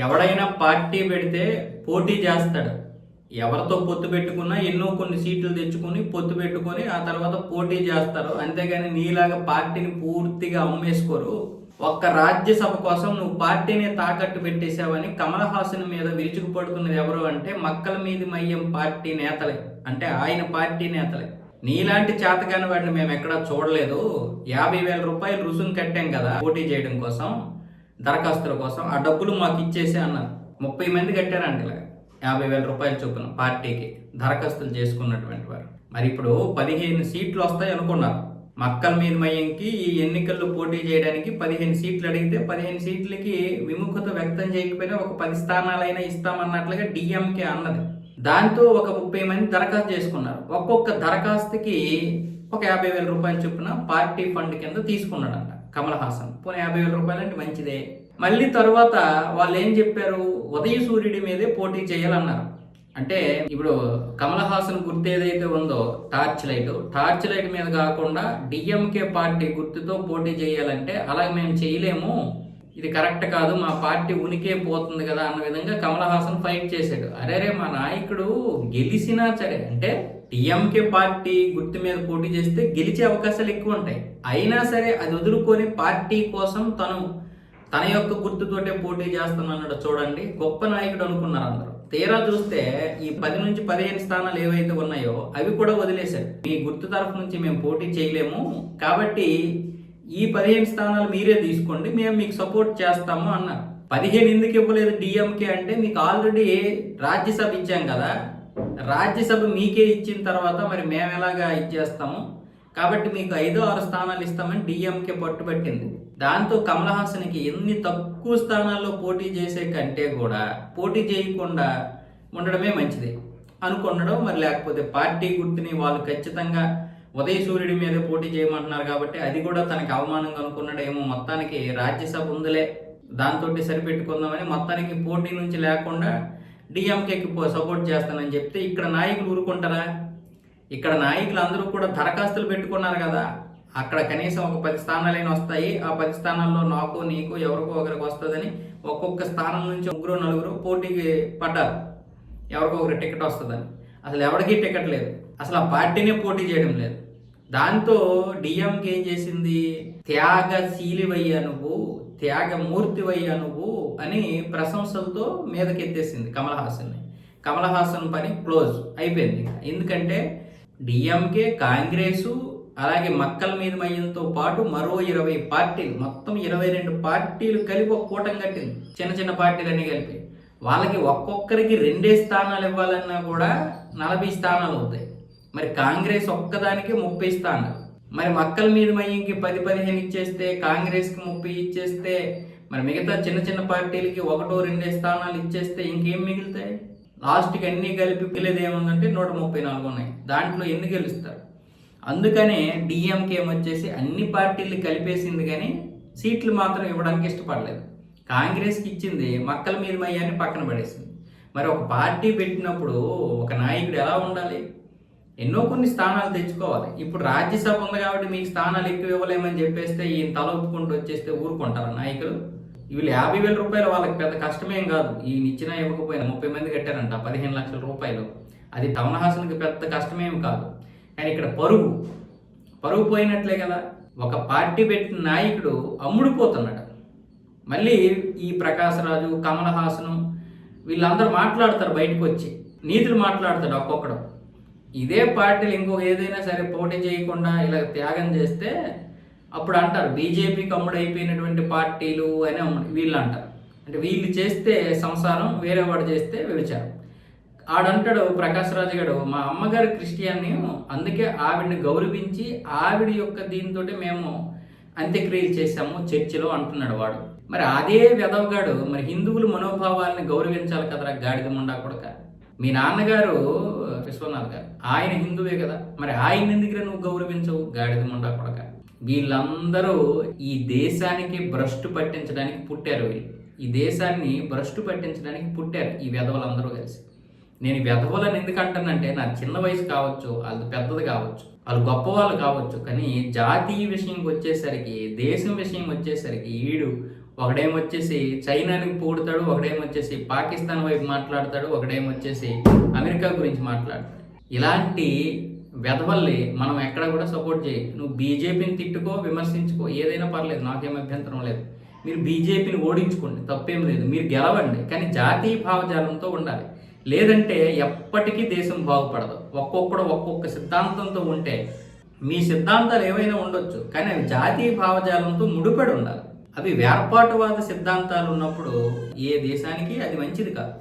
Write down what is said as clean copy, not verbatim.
ఎవడైనా పార్టీ పెడితే పోటీ చేస్తాడు. ఎవరితో పొత్తు పెట్టుకున్నా ఎన్నో కొన్ని సీట్లు తెచ్చుకొని పొత్తు పెట్టుకొని ఆ తర్వాత పోటీ చేస్తారు. అంతేగాని నీలాగా పార్టీని పూర్తిగా అమ్మేసుకోరు. ఒక్క రాజ్యసభ కోసం నువ్వు పార్టీని తాకట్టు పెట్టేశావని కమల్ హాసన్ మీద విరుచుకుపడుతున్నది ఎవరు అంటే మక్కల మీది మయ్యం పార్టీ నేతలే, అంటే ఆయన పార్టీ నేతలే. నీలాంటి చేతకాని వాడిని మేము ఎక్కడా చూడలేదు. 50,000 రూపాయలు రుసుము కట్టాం కదా పోటీ చేయడం కోసం, దరఖాస్తుల కోసం, ఆ డబ్బులు మాకు ఇచ్చేసి అన్నారు. 30 మంది కట్టారంట ఇలా 50,000 రూపాయలు చొప్పున పార్టీకి దరఖాస్తులు చేసుకున్నటువంటి వారు. మరి ఇప్పుడు 15 సీట్లు వస్తాయి అనుకున్నారు. మక్కల మీద మయ్యంకి ఈ ఎన్నికల్లో పోటీ చేయడానికి 15 సీట్లు అడిగితే 15 సీట్లకి విముఖత వ్యక్తం చేయకపోయినా ఒక 10 స్థానాలైనా ఇస్తామన్నట్లుగా డిఎంకే అన్నది. దాంతో ఒక 30 మంది దరఖాస్తు చేసుకున్నారు. ఒక్కొక్క దరఖాస్తుకి ఒక 50,000 రూపాయలు చొప్పున పార్టీ ఫండ్ కింద తీసుకున్నాడంట కమల్ హాసన్. పోనీ 50,000 రూపాయలు అంటే మంచిదే. మళ్ళీ తర్వాత వాళ్ళు ఏం చెప్పారు, ఉదయ సూర్యుడి మీదే పోటీ చేయాలన్నారు. అంటే ఇప్పుడు కమల్ హాసన్ గుర్తు ఏదైతే ఉందో టార్చ్ లైట్ మీద కాకుండా డిఎంకే పార్టీ గుర్తుతో పోటీ చేయాలంటే అలాగే మేము చేయలేము, ఇది కరెక్ట్ కాదు, మా పార్టీ ఉనికే పోతుంది కదా అన్న విధంగా కమల్ హాసన్ ఫైట్ చేశాడు. అరే మా నాయకుడు గెలిచినా సరే, అంటే డిఎంకే పార్టీ గుర్తు మీద పోటీ చేస్తే గెలిచే అవకాశాలు ఎక్కువ ఉంటాయి, అయినా సరే అది వదులుకొని పార్టీ కోసం తన యొక్క గుర్తుతోటే పోటీ చేస్తున్నాడు. చూడండి, గొప్ప నాయకుడు అనుకున్నారు అందరూ. తీరా చూస్తే ఈ 10 నుంచి 15 స్థానాలు ఏవైతే ఉన్నాయో అవి కూడా వదిలేశారు. మీ గుర్తు తరఫు నుంచి మేము పోటీ చేయలేము కాబట్టి ఈ 15 స్థానాలు మీరే తీసుకోండి, మేము మీకు సపోర్ట్ చేస్తాము అన్నారు. 15 ఎందుకు ఇవ్వలేదు డిఎంకే అంటే, మీకు ఆల్రెడీ రాజ్యసభ ఇచ్చాం కదా, రాజ్యసభ మీకే ఇచ్చిన తర్వాత మరి మేము ఎలాగా ఇచ్చేస్తాము, కాబట్టి మీకు 5-6 స్థానాలు ఇస్తామని డిఎంకే పట్టుబట్టింది. దాంతో కమల్ హాసన్కి ఎన్ని తక్కువ స్థానాల్లో పోటీ చేసే కంటే కూడా పోటీ చేయకుండా ఉండడమే మంచిది అనుకున్నాడు. మరి లేకపోతే పార్టీ గుర్తుని వాళ్ళు ఖచ్చితంగా ఉదయ సూర్యుడి మీద పోటీ చేయమంటున్నారు కాబట్టి అది కూడా తనకి అవమానంగా అనుకున్నాడేమో. మొత్తానికి రాజ్యసభ ఉందిలే, దాంతో సరిపెట్టుకుందామని మొత్తానికి పోటీ నుంచి లేకుండా డిఎంకేకి సపోర్ట్ చేస్తానని చెప్తే ఇక్కడ నాయకులు ఊరుకుంటారా? ఇక్కడ నాయకులు అందరూ కూడా దరఖాస్తులు పెట్టుకున్నారు కదా, అక్కడ కనీసం ఒక 10 స్థానాలైనా వస్తాయి, ఆ 10 స్థానాల్లో నాకు నీకు ఎవరికో ఒకరికి వస్తుందని ఒక్కొక్క స్థానం నుంచి 3-4 పోటీకి పడ్డారు, ఎవరికో ఒకరి టికెట్ వస్తుందని. అసలు ఎవరికి టికెట్ లేదు, అసలు ఆ పార్టీనే పోటీ చేయడం లేదు. దాంతో డిఎంకే ఏం చేసింది, త్యాగశీలివయ్యా నువ్వు, త్యాగమూర్తివయ్యా నువ్వు అని ప్రశంసలతో మీదకెత్తేసింది కమల్ హాసన్ని. కమల్ హాసన్ పని క్లోజ్ అయిపోయింది. ఎందుకంటే డిఎంకే, కాంగ్రెసు, అలాగే మక్కల మీద మయ్యంతో పాటు మరో 20 పార్టీలు, మొత్తం 22 పార్టీలు కలిపి ఒక కూటమి కట్టింది. చిన్న చిన్న పార్టీలన్నీ కలిపి వాళ్ళకి ఒక్కొక్కరికి 2 స్థానాలు ఇవ్వాలన్నా కూడా 40 స్థానాలు అవుతాయి. మరి కాంగ్రెస్ ఒక్కదానికి 30 స్థానాలు, మరి మక్కల మీద మయ్యంకి 10-15 ఇచ్చేస్తే, కాంగ్రెస్కి 30 ఇచ్చేస్తే, మరి మిగతా చిన్న చిన్న పార్టీలకి 1-2 స్థానాలు ఇచ్చేస్తే ఇంకేం మిగులుతాయి? లాస్ట్కి అన్నీ కలిపి పిల్లలు ఏముందంటే 134 ఉన్నాయి. దాంట్లో ఎన్ని గెలుస్తారు? అందుకనే డిఎంకే వచ్చేసి అన్ని పార్టీలు కలిపేసింది కానీ సీట్లు మాత్రం ఇవ్వడానికి ఇష్టపడలేదు. కాంగ్రెస్కి ఇచ్చింది, మక్కల మీద మయ్యాన్ని పక్కన పడేసింది. మరి ఒక పార్టీ పెట్టినప్పుడు ఒక నాయకుడు ఎలా ఉండాలి? ఎన్నో కొన్ని స్థానాలు తెచ్చుకోవాలి. ఇప్పుడు రాజ్యసభ ఉంది కాబట్టి మీకు స్థానాలు ఎక్కువ ఇవ్వలేమని చెప్పేస్తే ఈయన తల ఒప్పుకుంటూ వచ్చేస్తే ఊరుకుంటారు నాయకులు? వీళ్ళు 50,000 రూపాయలు వాళ్ళకి పెద్ద కష్టమేం కాదు, ఈయన ఇచ్చినా ఇవ్వకపోయినా 30 మంది కట్టారంట 15 లక్షల రూపాయలు, అది కమల్ హాసన్కి పెద్ద కష్టమేం కాదు. కానీ ఇక్కడ పరుగు పోయినట్లే కదా. ఒక పార్టీ పెట్టిన నాయకుడు అమ్ముడుపోతున్నాడు. మళ్ళీ ఈ ప్రకాష్ రాజు, కమల్ హాసను వీళ్ళందరూ మాట్లాడతారు, బయటకు వచ్చి నీతులు మాట్లాడతాడు ఒక్కొక్కడు. ఇదే పార్టీలు ఇంకొక ఏదైనా సరే పోటీ చేయకుండా ఇలా త్యాగం చేస్తే అప్పుడు అంటారు బీజేపీకి అమ్ముడైపోయినటువంటి పార్టీలు అని వీళ్ళు అంటారు. అంటే వీళ్ళు చేస్తే సంసారం, వేరే వాడు చేస్తే వ్యభిచారం. ఆడంటాడు ప్రకాష్ రాజు గారు, మా అమ్మగారు క్రిస్టియన్ని, అందుకే ఆవిడని గౌరవించి ఆవిడ యొక్క దీంతో మేము అంత్యక్రియలు చేశాము చర్చిలో అంటున్నాడు వాడు. మరి అదే వెదవగాడు మరి హిందువుల మనోభావాలని గౌరవించాలి కదరా గాడిద ముండా కొడక. మీ నాన్నగారు విశ్వనాథ్ గారు ఆయన హిందువే కదా, మరి ఆయన ఎందుకు నువ్వు గౌరవించవు గాడిద ముండా కొడక. వీళ్ళందరూ ఈ దేశానికి భ్రష్టు పట్టించడానికి పుట్టారు. ఈ దేశాన్ని భ్రష్టు పట్టించడానికి పుట్టారు ఈ వెధవలందరూ కలిసి. నేను వెధవలని ఎందుకు అంటానంటే, నా చిన్న వయసు కావచ్చు, వాళ్ళు పెద్దది కావచ్చు, వాళ్ళు గొప్ప వాళ్ళు కావచ్చు, కానీ జాతీయ విషయంకి వచ్చేసరికి, దేశం విషయం వచ్చేసరికి ఈడు ఒకడేమొచ్చేసి చైనాని పొగుడుతాడు, ఒకడేమొచ్చేసి పాకిస్తాన్ వైపు మాట్లాడతాడు, ఒకడేమొచ్చేసి అమెరికా గురించి మాట్లాడతాడు. ఇలాంటి వెధవల్ని మనం ఎక్కడ కూడా సపోర్ట్ చేయి. నువ్వు బీజేపీని తిట్టుకో, విమర్శించుకో, ఏదైనా పర్లేదు, నాకేం అభ్యంతరం లేదు. మీరు బీజేపీని ఓడించుకోండి, తప్పేం లేదు, మీరు గెలవండి, కానీ జాతీయ భావజాలంతో ఉండాలి. లేదంటే ఎప్పటికీ దేశం బాగుపడదు. ఒక్కొక్కడు ఒక్కొక్క సిద్ధాంతంతో ఉంటే మీ సిద్ధాంతాలు ఏవైనా ఉండొచ్చు, కానీ అవి జాతీయ భావజాలంతో ముడిపడి ఉండాలి. అవి వేర్పాటువాద సిద్ధాంతాలు ఉన్నప్పుడు ఏ దేశానికి అది మంచిది కాదు.